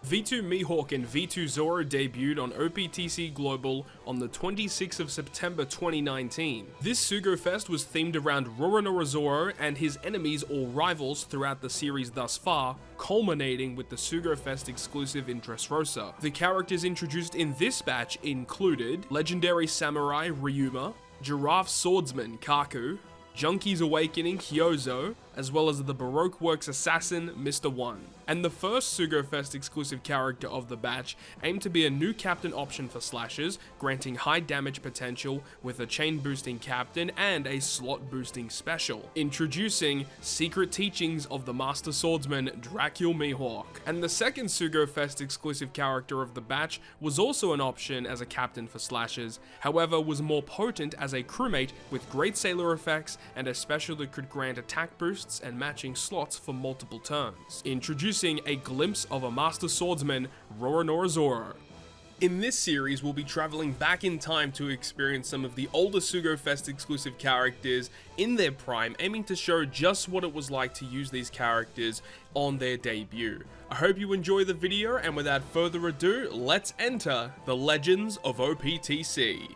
V2 Mihawk and V2 Zoro debuted on OPTC Global on the 26th of September 2019. This Sugo-Fest was themed around Roronoa Zoro and his enemies or rivals throughout the series thus far, culminating with the Sugo-Fest exclusive in Dressrosa. The characters introduced in this batch included legendary samurai Ryuma, giraffe swordsman Kaku, Junkie's Awakening Hyozo, as well as the Baroque Works assassin Mr. One. And the first Sugo-Fest exclusive character of the batch aimed to be a new captain option for slashers, granting high damage potential with a chain boosting captain and a slot boosting special. Introducing Secret Teachings of the Master Swordsman Dracule Mihawk. And the second Sugo-Fest exclusive character of the batch was also an option as a captain for slashers, however was more potent as a crewmate with great sailor effects and a special that could grant attack boosts and matching slots for multiple turns. Introducing a glimpse of a Master Swordsman, Roronoa Zoro. In this series, we'll be traveling back in time to experience some of the older Sugo-Fest exclusive characters in their prime, aiming to show just what it was like to use these characters on their debut. I hope you enjoy the video, and without further ado, let's enter the Legends of OPTC.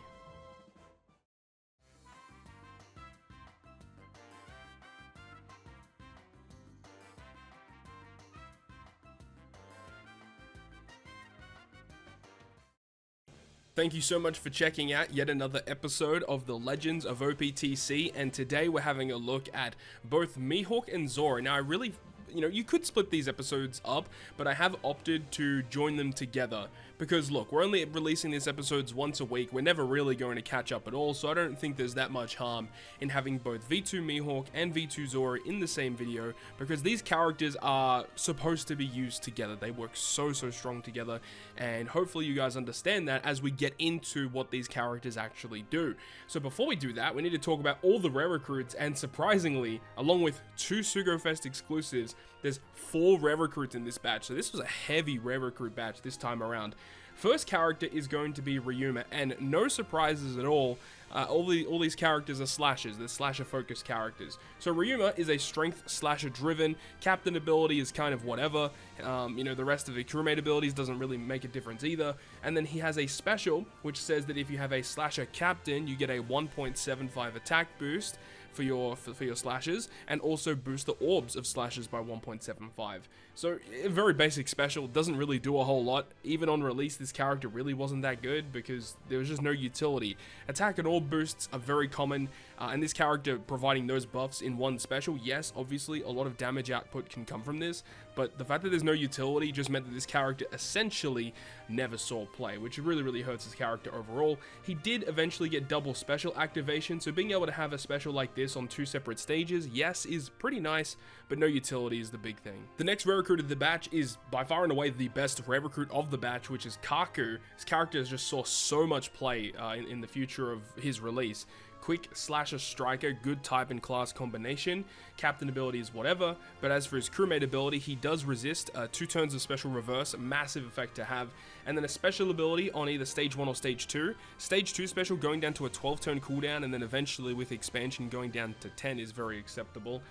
Thank you so much for checking out yet another episode of the Legends of OPTC, and today we're having a look at both Mihawk and Zoro. Now, I really, you could split these episodes up, but I have opted to join them together because look, we're only releasing these episodes once a week. We're never really going to catch up at all, so I don't think there's that much harm in having both V2 Mihawk and V2 Zoro in the same video, because these characters are supposed to be used together. They work so strong together, and hopefully you guys understand that as we get into what these characters actually do. So before we do that, we need to talk about all the rare recruits, and surprisingly, along with 2 Sugo-Fest exclusives, there's 4 rare recruits in this batch, so this was a heavy rare recruit batch this time around. First character is going to be Ryuma, and no surprises at all. All these characters are slashers. They're slasher-focused characters. So Ryuma is a strength slasher-driven. Captain ability is kind of whatever. The rest of the crewmate abilities doesn't really make a difference either. And then he has a special, which says that if you have a slasher captain, you get a 1.75 attack boost for your slashers, and also boost the orbs of slashers by 1.75. So a very basic special, doesn't really do a whole lot. Even on release, this character really wasn't that good because there was just no utility. Attack and orb boosts are very common, and this character providing those buffs in one special, yes, obviously a lot of damage output can come from this, but the fact that there's no utility just meant that this character essentially never saw play, which really hurts his character overall. He did eventually get double special activation, so being able to have a special like this on 2 separate stages, yes, is pretty nice, but no utility is the big thing. The next rare recruit of the batch is by far and away the best rare recruit of the batch, which is Kaku. His character just saw so much play in the future of his release. Quick slasher striker, good type and class combination. Captain ability is whatever, but as for his crewmate ability, he does resist 2 turns of special reverse, a massive effect to have, and then a special ability on either stage 1 or stage 2. Stage 2 special going down to a 12 turn cooldown, and then eventually with expansion going down to 10 is very acceptable.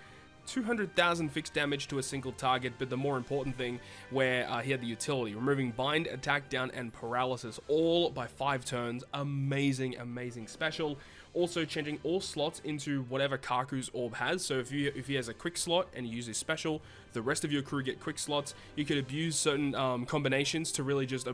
200,000 fixed damage to a single target, but the more important thing where he had the utility, removing bind, attack down, and paralysis, all by 5 turns. Amazing special. Also changing all slots into whatever Kaku's orb has. So if he has a quick slot and you use his special, the rest of your crew get quick slots. You could abuse certain combinations to really just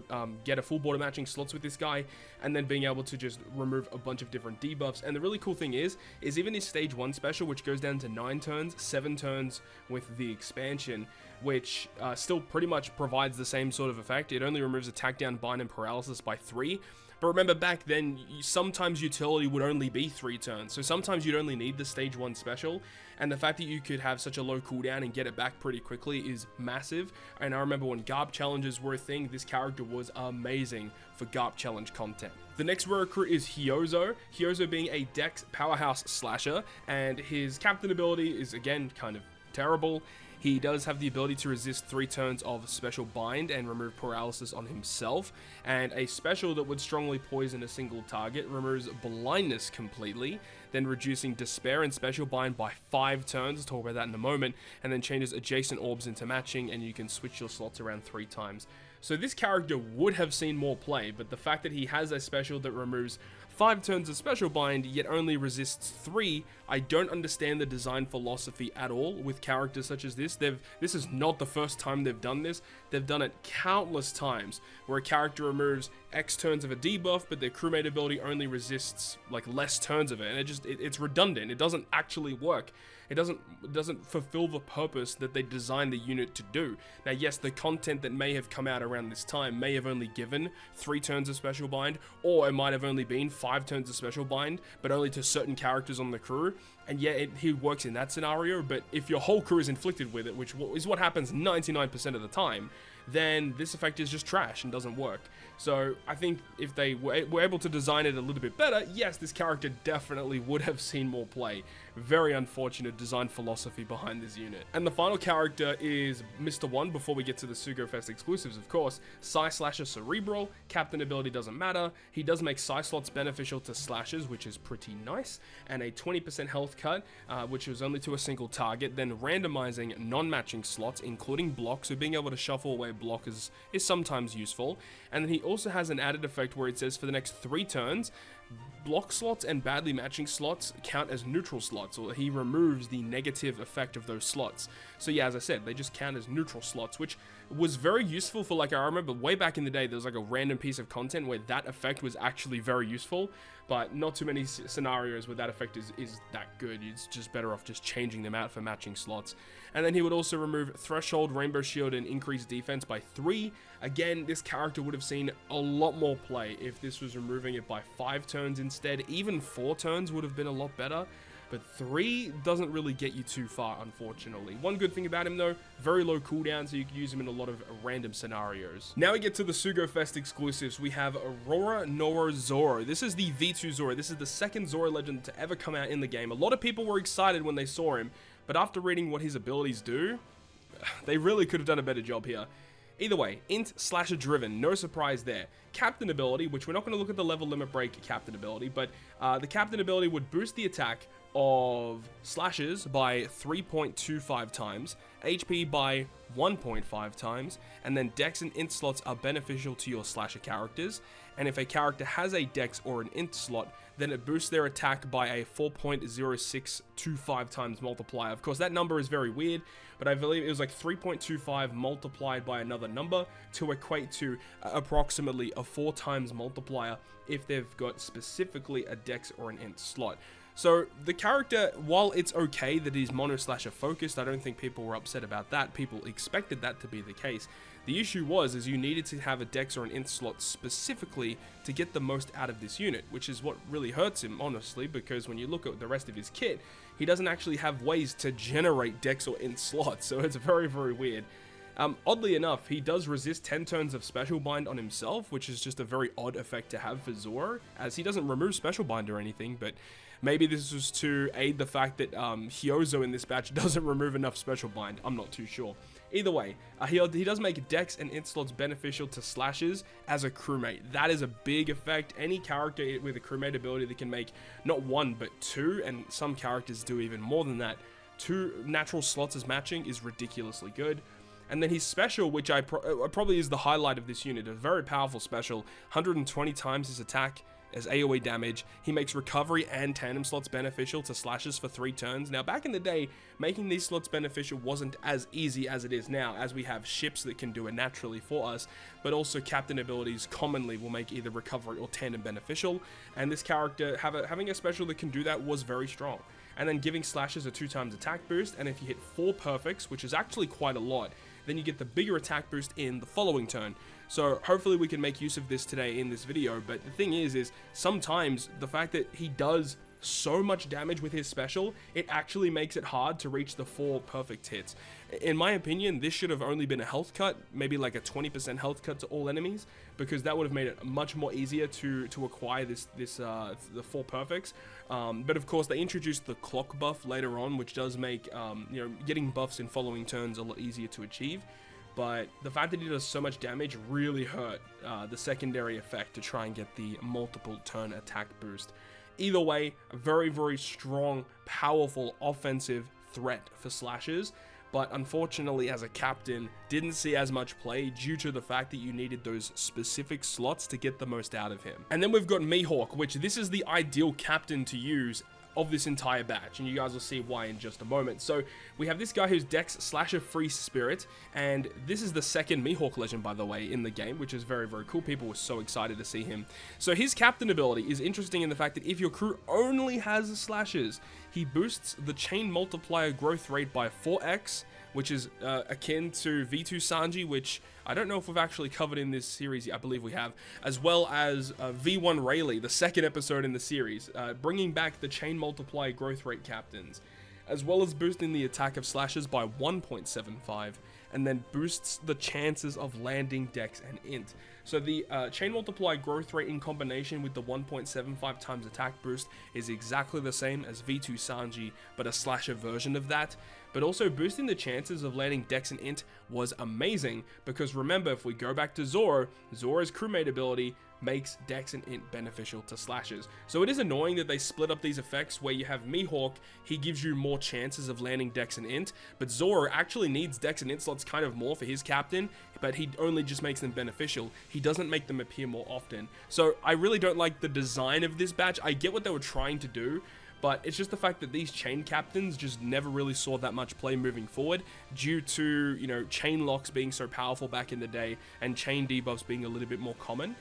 get a full border matching slots with this guy, and then being able to just remove a bunch of different debuffs. And the really cool thing is even his stage 1 special, which goes down to 9 turns, 7 turns with the expansion, which still pretty much provides the same sort of effect. It only removes attack down, bind, and paralysis by 3. But remember, back then, sometimes utility would only be 3 turns, so sometimes you'd only need the stage 1 special, and the fact that you could have such a low cooldown and get it back pretty quickly is massive. And I remember when GARP challenges were a thing, this character was amazing for GARP challenge content. The next rare recruit is Hyozo. Hyozo being a dex powerhouse slasher, and his captain ability is again kind of terrible. He does have the ability to resist 3 turns of special bind and remove paralysis on himself, and a special that would strongly poison a single target removes blindness completely. then reducing Despair and Special Bind by 5 turns, we'll talk about that in a moment, and then changes adjacent orbs into matching, and you can switch your slots around 3 times. So this character would have seen more play, but the fact that he has a special that removes 5 turns of Special Bind, yet only resists 3, I don't understand the design philosophy at all with characters such as this. This is not the first time they've done this. They've done it countless times, where a character removes X turns of a debuff, but their crewmate ability only resists like less turns of it, and it's redundant. It doesn't actually work. It doesn't fulfill the purpose that they designed the unit to do. Now, yes, the content that may have come out around this time may have only given 3 turns of Special Bind, or it might have only been 5 turns of Special Bind, but only to certain characters on the crew, and yeah, he works in that scenario. But if your whole crew is inflicted with it, which is what happens 99% of the time, then this effect is just trash and doesn't work. So I think if they were able to design it a little bit better, yes, this character definitely would have seen more play. Very unfortunate design philosophy behind this unit. And the final character is Mr. 1, before we get to the Sugo-Fest exclusives, of course. Psi Slasher Cerebral, captain ability doesn't matter. He does make Psi slots beneficial to slashes, which is pretty nice, and a 20% health cut, which was only to a single target, then randomizing non-matching slots, including blocks, so being able to shuffle away block is sometimes useful. And then he also has an added effect where it says for the next 3 turns, block slots and badly matching slots count as neutral slots, or he removes the negative effect of those slots. So yeah, as I said, they just count as neutral slots, which was very useful for, like, I remember way back in the day, there was like a random piece of content where that effect was actually very useful, but not too many scenarios where that effect is that good. It's just better off just changing them out for matching slots. And then he would also remove Threshold, Rainbow Shield, and increase defense by 3. Again, this character would have seen a lot more play if this was removing it by 5 turns instead. Even 4 turns would have been a lot better, but 3 doesn't really get you too far, unfortunately. One good thing about him, though, very low cooldown, so you can use him in a lot of random scenarios. Now we get to the Sugo-Fest exclusives. We have Roronoa Zoro. This is the V2 Zoro. This is the second Zoro legend to ever come out in the game. A lot of people were excited when they saw him, but after reading what his abilities do, they really could have done a better job here. Either way, int slasher driven, no surprise there. Captain ability, which we're not going to look at the level limit break captain ability, but the captain ability would boost the attack of slashes by 3.25 times, HP by 1.5 times, and then dex and int slots are beneficial to your slasher characters, and if a character has a dex or an int slot, then it boosts their attack by a 4.0625 times multiplier. Of course, that number is very weird, but I believe it was like 3.25 multiplied by another number to equate to approximately a 4 times multiplier if they've got specifically a dex or an int slot. So the character, while it's okay that he's mono slasher focused, I don't think people were upset about that. People expected that to be the case. The issue is you needed to have a dex or an int slot specifically to get the most out of this unit, which is what really hurts him, honestly, because when you look at the rest of his kit, he doesn't actually have ways to generate dex or int slots, so it's very, very weird. Oddly enough, he does resist 10 turns of Special Bind on himself, which is just a very odd effect to have for Zoro, as he doesn't remove Special Bind or anything, but maybe this was to aid the fact that Hyozo in this batch doesn't remove enough Special Bind. I'm not too sure. Either way, he does make dex and int slots beneficial to slashes as a crewmate. That is a big effect. Any character with a crewmate ability that can make not 1 but 2, and some characters do even more than that, 2 natural slots as matching is ridiculously good. And then his special, which probably is the highlight of this unit, a very powerful special, 120 times his attack as AoE damage. He makes recovery and tandem slots beneficial to slashes for 3 turns. Now, back in the day, making these slots beneficial wasn't as easy as it is now, as we have ships that can do it naturally for us, but also captain abilities commonly will make either recovery or tandem beneficial, and this character having a special that can do that was very strong. And then giving slashes a 2 times attack boost, and if you hit 4 perfects, which is actually quite a lot, then you get the bigger attack boost in the following turn. So hopefully we can make use of this today in this video, but the thing is sometimes the fact that he does so much damage with his special, it actually makes it hard to reach the 4 perfect hits. In my opinion, this should have only been a health cut, maybe like a 20% health cut to all enemies, because that would have made it much more easier to acquire the 4 perfects. But of course, they introduced the clock buff later on, which does make getting buffs in following turns a lot easier to achieve. But the fact that he does so much damage really hurt the secondary effect to try and get the multiple turn attack boost. Either way, a very, very strong, powerful offensive threat for slashers, but unfortunately as a captain, didn't see as much play due to the fact that you needed those specific slots to get the most out of him. And then we've got Mihawk, which this is the ideal captain to use of this entire batch, and you guys will see why in just a moment. So we have this guy who's Dex Slasher Free Spirit, and this is the second Mihawk legend, by the way, in the game, which is very, very cool. People were so excited to see him. So his captain ability is interesting in the fact that if your crew only has slashers, he boosts the chain multiplier growth rate by 4x, which is akin to V2 Sanji, which I don't know if we've actually covered in this series yet. I believe we have, as well as V1 Rayleigh, the second episode in the series, bringing back the chain multiplier growth rate captains, as well as boosting the attack of slashers by 1.75, and then boosts the chances of landing Dex and Int. So the chain multiplier growth rate in combination with the 1.75 times attack boost is exactly the same as V2 Sanji, but a slasher version of that. But also boosting the chances of landing Dex and Int was amazing, because remember, if we go back to Zoro, Zoro's crewmate ability makes Dex and Int beneficial to slashers. So it is annoying that they split up these effects where you have Mihawk, he gives you more chances of landing Dex and Int, but Zoro actually needs Dex and Int slots kind of more for his captain, but he only just makes them beneficial. He doesn't make them appear more often. So I really don't like the design of this batch. I get what they were trying to do, but it's just the fact that these chain captains just never really saw that much play moving forward due to, you know, chain locks being so powerful back in the day and chain debuffs being a little bit more common.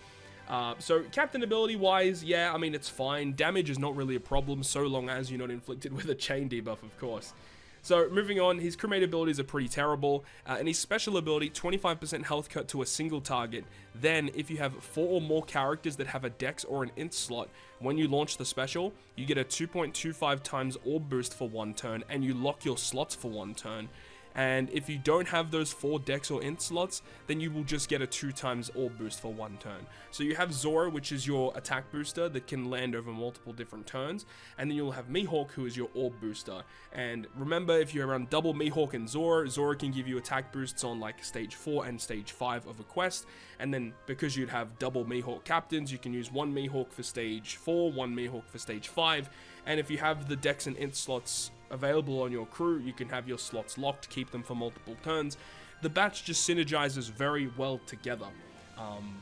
So captain ability wise, yeah, I mean, it's fine. Damage is not really a problem so long as you're not inflicted with a chain debuff, of course. So moving on, his crewmate abilities are pretty terrible, and his special ability, 25% health cut to a single target. Then, if you have 4 or more characters that have a Dex or an Int slot, when you launch the special, you get a 2.25 times orb boost for 1 turn, and you lock your slots for 1 turn. And if you don't have those 4 Dex or Int slots, then you will just get a 2 times orb boost for 1 turn. So you have Zoro, which is your attack booster that can land over multiple different turns, and then you'll have Mihawk, who is your orb booster. And remember, if you run double Mihawk and Zoro, Zoro can give you attack boosts on like stage 4 and stage 5 of a quest, and then because you'd have double Mihawk captains, you can use 1 Mihawk for stage 4, 1 Mihawk for stage 5, and if you have the Dex and Int slots available on your crew, you can have your slots locked, keep them for multiple turns. The batch just synergizes very well together.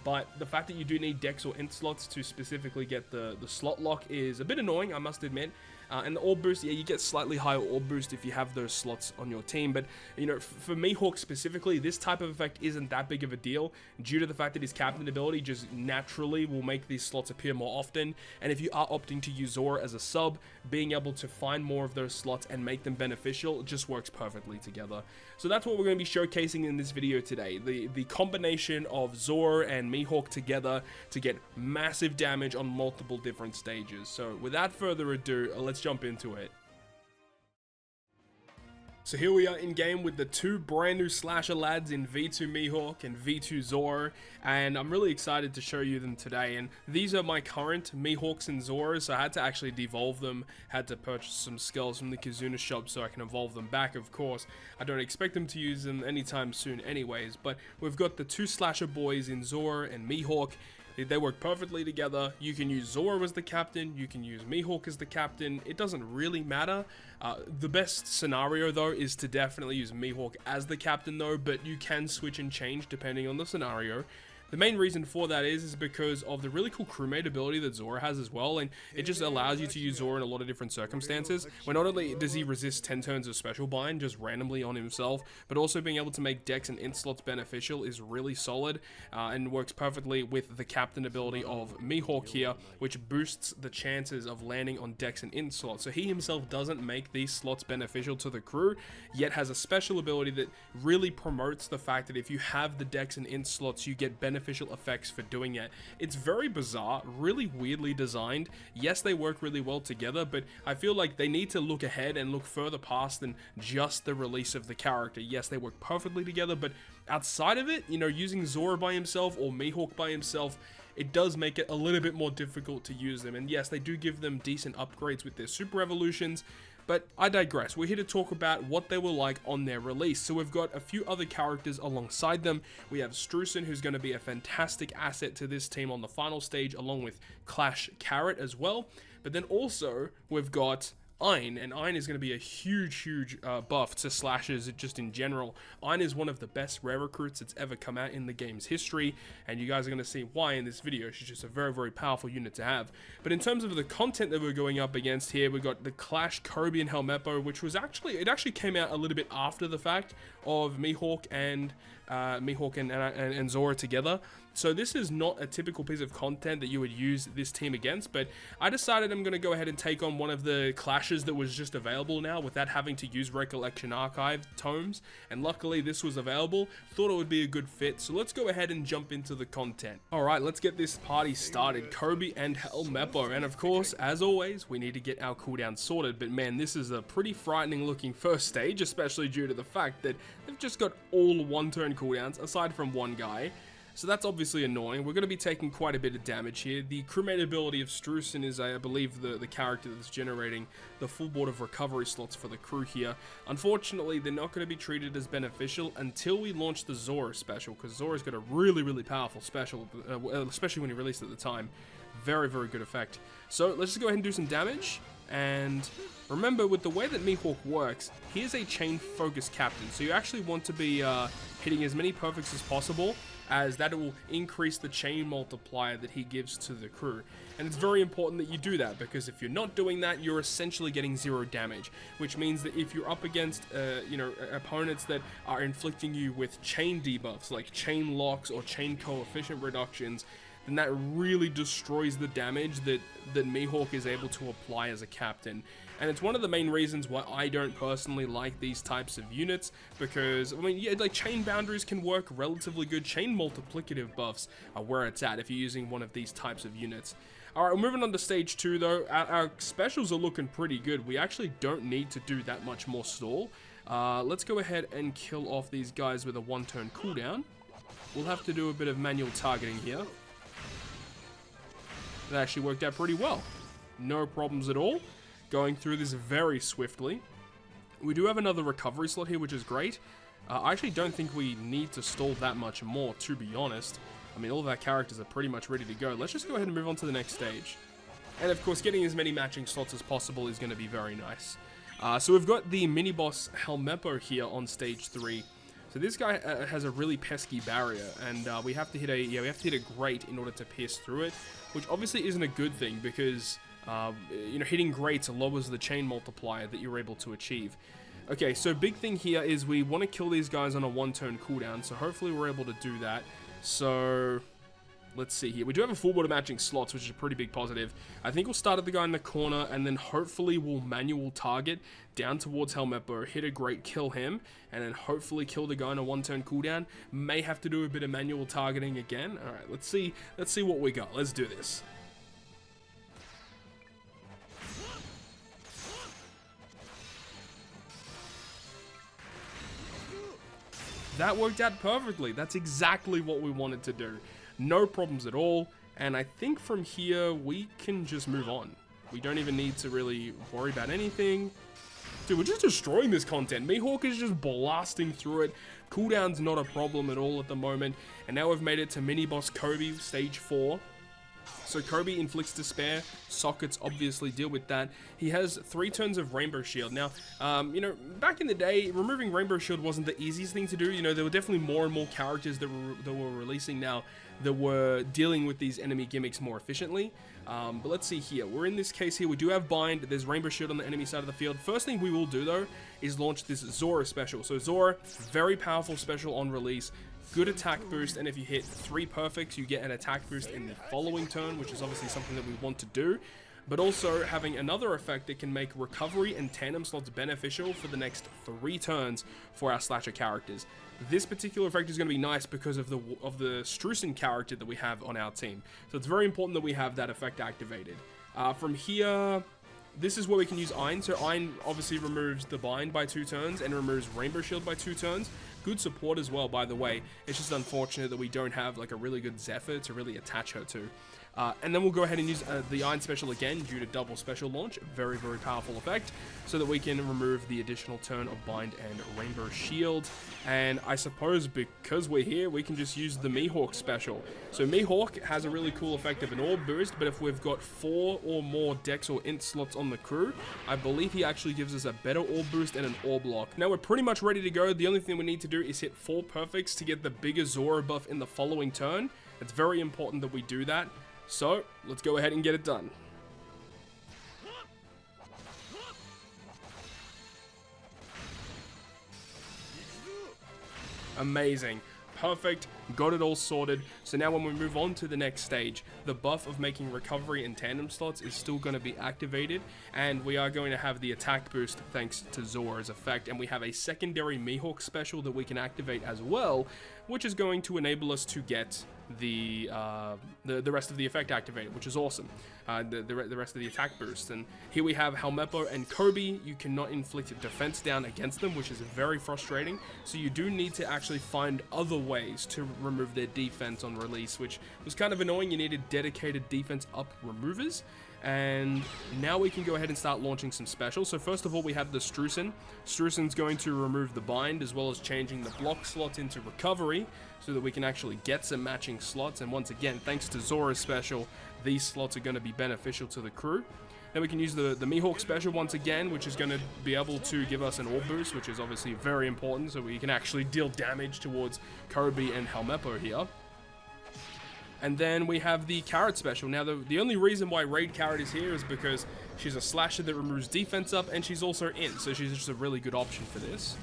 But the fact that you do need Dex or Int slots to specifically get the slot lock is a bit annoying, I must admit. And the orb boost, yeah, you get slightly higher orb boost if you have those slots on your team, but you know, for Mihawk specifically, this type of effect isn't that big of a deal due to the fact that his captain ability just naturally will make these slots appear more often, and if you are opting to use Zoro as a sub, being able to find more of those slots and make them beneficial just works perfectly together. So that's what we're going to be showcasing in this video today, the combination of Zoro and Mihawk together to get massive damage on multiple different stages. So without further ado, let's jump into it. So here we are in game with the 2 brand new slasher lads in V2 Mihawk and V2 Zoro, and I'm really excited to show you them today. And these are my current Mihawks and Zoros, so I had to actually devolve them, had to purchase some skulls from the Kizuna shop so I can evolve them back, of course. I don't expect them to use them anytime soon anyways, but we've got the 2 slasher boys in Zoro and Mihawk. They work perfectly together. You can use Zoro as the captain, you can use Mihawk as the captain, it doesn't really matter. The best scenario though is to definitely use Mihawk as the captain though, but you can switch and change depending on the scenario. The main reason for that is because of the really cool crewmate ability that Zoro has as well, and it just allows you to use Zoro in a lot of different circumstances, where not only does he resist 10 turns of special bind just randomly on himself, but also being able to make Dex and Int slots beneficial is really solid, and works perfectly with the captain ability of Mihawk here, which boosts the chances of landing on Dex and Int slots. So he himself doesn't make these slots beneficial to the crew, yet has a special ability that really promotes the fact that if you have the Dex and Int slots, you get beneficial effects for doing it. It's very bizarre, really weirdly designed. Yes, they work really well together, but I feel like they need to look ahead and look further past than just the release of the character. Yes, they work perfectly together, but outside of it, you know, using Zoro by himself or Mihawk by himself, it does make it a little bit more difficult to use them. And yes, they do give them decent upgrades with their super evolutions, but I digress. We're here to talk about what they were like on their release. So we've got a few other characters alongside them. We have Strusen, who's going to be a fantastic asset to this team on the final stage, along with Clash Carrot as well. But then also, we've got Ein, and Ein is going to be a huge buff to slashes just in general. Ein is one of the best rare recruits that's ever come out in the game's history, and you guys are going to see why in this video. She's just a very powerful unit to have. But in terms of the content that we're going up against here, we got the Clash Kobe and Helmeppo, which was actually came out a little bit after the fact of Mihawk and Zoro together. So this is not a typical piece of content that you would use this team against, but I decided I'm going to go ahead and take on one of the clashes that was just available now without having to use Recollection Archive tomes, and luckily this was available. Thought it would be a good fit, so let's go ahead and jump into the content. Alright, let's get this party started. Kobe and Helmeppo, and of course, as always, we need to get our cooldown sorted, but man, this is a pretty frightening looking first stage, especially due to the fact that they've just got all one-turn cooldowns, aside from one guy. So that's obviously annoying. We're going to be taking quite a bit of damage here. The crewmate ability of Strusen is, I believe, the character that's generating the full board of recovery slots for the crew here. Unfortunately, they're not going to be treated as beneficial until we launch the Zoro special, because Zoro's got a really powerful special, especially when he released at the time. Very good effect. So let's just go ahead and do some damage. And remember, with the way that Mihawk works, he is a chain-focused captain, so you actually want to be hitting as many perfects as possible, as that will increase the chain multiplier that he gives to the crew. And it's very important that you do that, because if you're not doing that, you're essentially getting 0 damage, which means that if you're up against opponents that are inflicting you with chain debuffs, like chain locks or chain coefficient reductions, then that really destroys the damage that Mihawk is able to apply as a captain. And it's one of the main reasons why I don't personally like these types of units, because, I mean, yeah, like, chain boundaries can work relatively good. Chain multiplicative buffs are where it's at if you're using one of these types of units. Alright, we're moving on to stage 2 though. Our specials are looking pretty good. We actually don't need to do that much more stall. Let's go ahead and kill off these guys with a 1-turn cooldown. We'll have to do a bit of manual targeting here. That actually worked out pretty well. No problems at all. Going through this very swiftly. We do have another recovery slot here, which is great. I actually don't think we need to stall that much more, to be honest. I mean, all of our characters are pretty much ready to go. Let's just go ahead and move on to the next stage. And of course, getting as many matching slots as possible is going to be very nice. So we've got the mini-boss Helmeppo here on stage 3. So this guy has a really pesky barrier, and we have to hit a grate in order to pierce through it, which obviously isn't a good thing, because hitting grates lowers the chain multiplier that you're able to achieve. Okay, so big thing here is we want to kill these guys on a 1-turn cooldown, so hopefully we're able to do that. So let's see here. We do have a full board of matching slots, which is a pretty big positive. I think we'll start at the guy in the corner, and then hopefully we'll manual target down towards Helmeppo, hit a grate, kill him, and then hopefully kill the guy on a 1-turn cooldown. May have to do a bit of manual targeting again. Alright, let's see what we got. Let's do this. That worked out perfectly. That's exactly what we wanted to do. No problems at all. And I think from here, we can just move on. We don't even need to really worry about anything. Dude, we're just destroying this content. Mihawk is just blasting through it. Cooldown's not a problem at all at the moment. And now we've made it to mini-boss Kobe, stage 4. So Kobe inflicts despair. Sockets obviously deal with that. He has 3 turns of Rainbow Shield. Now, back in the day, removing Rainbow Shield wasn't the easiest thing to do. There were definitely more and more characters that were releasing now that were dealing with these enemy gimmicks more efficiently. But let's see here. We're in this case here. We do have Bind. There's Rainbow Shield on the enemy side of the field. First thing we will do, though, is launch this Zoro special. So Zoro, very powerful special on release. Good attack boost, and if you hit 3 perfects, you get an attack boost in the following turn, which is obviously something that we want to do. But also having another effect that can make recovery and tandem slots beneficial for the next 3 turns for our slasher characters. This particular effect is going to be nice because of the Strusen character that we have on our team. So it's very important that we have that effect activated. From here, this is where we can use Ein. So Ein obviously removes the Bind by 2 turns and removes Rainbow Shield by 2 turns. Good support as well, by the way. It's just unfortunate that we don't have like a really good Zephyr to really attach her to. And then we'll go ahead and use the Iron Special again due to double special launch. Very, very powerful effect. So that we can remove the additional turn of Bind and Rainbow Shield. And I suppose because we're here, we can just use the Mihawk special. So Mihawk has a really cool effect of an Orb Boost, but if we've got 4 or more Dex or Int slots on the crew, I believe he actually gives us a better Orb Boost and an Orb Lock. Now we're pretty much ready to go. The only thing we need to do is hit 4 perfects to get the bigger Zoro buff in the following turn. It's very important that we do that. So let's go ahead and get it done. Amazing. Perfect. Got it all sorted. So now when we move on to the next stage, the buff of making recovery and tandem slots is still going to be activated, and we are going to have the attack boost thanks to Zoro's effect, and we have a secondary Mihawk special that we can activate as well, which is going to enable us to get the rest of the effect activated, which is awesome. The rest of the attack boost. And here we have Helmeppo and Kobe. You cannot inflict defense down against them, which is very frustrating. So you do need to actually find other ways to remove their defense on release, which was kind of annoying. You needed dedicated defense up removers. And now we can go ahead and start launching some specials. So first of all, we have the Strusen. Strusen's going to remove the bind, as well as changing the block slot into recovery, so that we can actually get some matching slots. And once again, thanks to Zoro's special, these slots are going to be beneficial to the crew. Then we can use the Mihawk special once again, which is going to be able to give us an Orb Boost, which is obviously very important, so we can actually deal damage towards Kobe and Helmeppo here. And then we have the Carrot special. Now, the only reason why Raid Carrot is here is because she's a slasher that removes defense up, and she's also in, so she's just a really good option for this.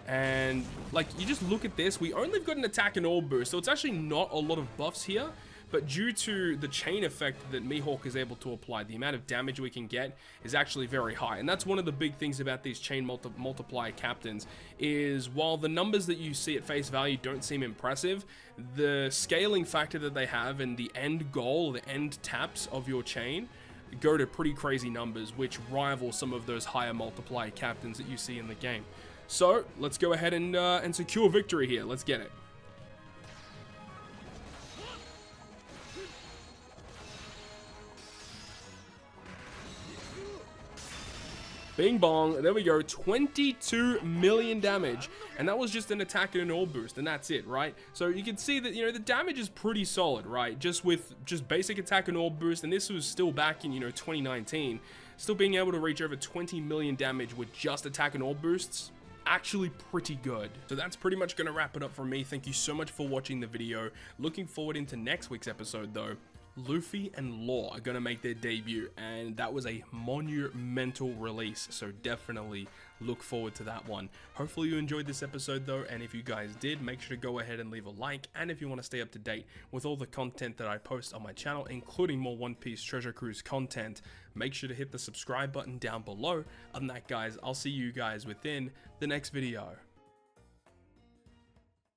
And, like, you just look at this, we only got an attack and Orb Boost, so it's actually not a lot of buffs here. But due to the chain effect that Mihawk is able to apply, the amount of damage we can get is actually very high. And that's one of the big things about these chain multiplier captains, is while the numbers that you see at face value don't seem impressive, the scaling factor that they have and the end goal, the end taps of your chain, go to pretty crazy numbers, which rival some of those higher multiplier captains that you see in the game. So let's go ahead and secure victory here. Let's get it. Bing bong, there we go, 22 million damage, and that was just an attack and an Orb Boost, and that's it, right? So you can see that, you know, the damage is pretty solid, right? Just with basic attack and Orb Boost, and this was still back in, 2019, still being able to reach over 20 million damage with just attack and Orb Boosts, actually pretty good. So that's pretty much going to wrap it up for me. Thank you so much for watching the video. Looking forward into next week's episode, though. Luffy and Law are going to make their debut, and that was a monumental release, so definitely look forward to that one. Hopefully you enjoyed this episode though, and if you guys did, make sure to go ahead and leave a like, and if you want to stay up to date with all the content that I post on my channel, including more One Piece Treasure Cruise content, make sure to hit the subscribe button down below. Other than that, guys, I'll see you guys within the next video.